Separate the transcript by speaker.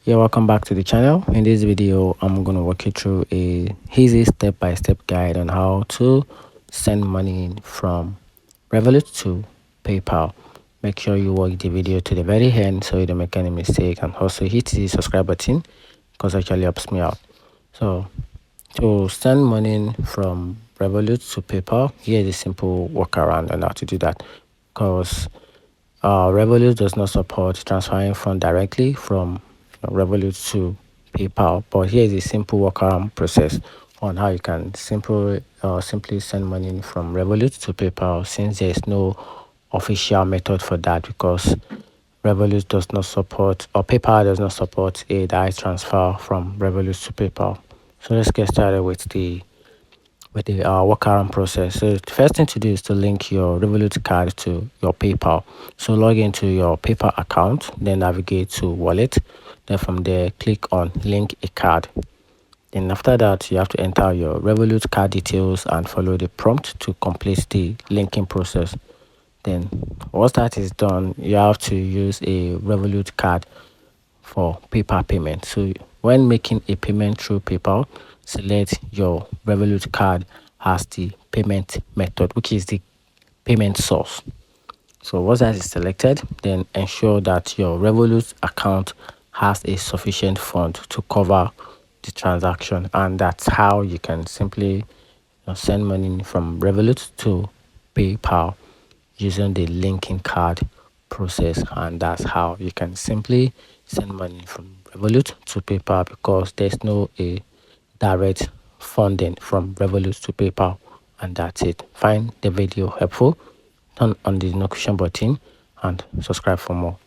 Speaker 1: Yeah, welcome back to the channel. In this video, I'm going to walk you through a easy step-by-step guide on how to send money from Revolut to PayPal. Make sure you watch the video to the very end so you don't make any mistake, and also hit the subscribe button because it actually helps me out. So to send money from Revolut to PayPal, here is a simple workaround on how to do that, because Revolut does not support transferring funds directly from Revolut to PayPal, but here is a simple workaround process on how you can simply send money from Revolut to PayPal, since there is no official method for that, because Revolut does not support, or PayPal does not support, a direct transfer from Revolut to PayPal. So let's get started with the workaround process. So the first thing to do is to link your Revolut card to your PayPal. So log into your PayPal account, then navigate to wallet. Then from there, click on link a card. Then after that, you have to enter your Revolut card details and follow the prompt to complete the linking process. Then once that is done, you have to use a Revolut card for PayPal payment. So when making a payment through PayPal, select your Revolut card as the payment method, which is the payment source. So once that is selected, then ensure that your Revolut account has a sufficient fund to cover the transaction, and that's how you can simply send money from Revolut to PayPal using the linking card process. And that's how you can simply send money from Revolut to PayPal, because there's no a direct funding from Revolut to PayPal. And that's it. Find the video helpful, turn on the notification button, and subscribe for more.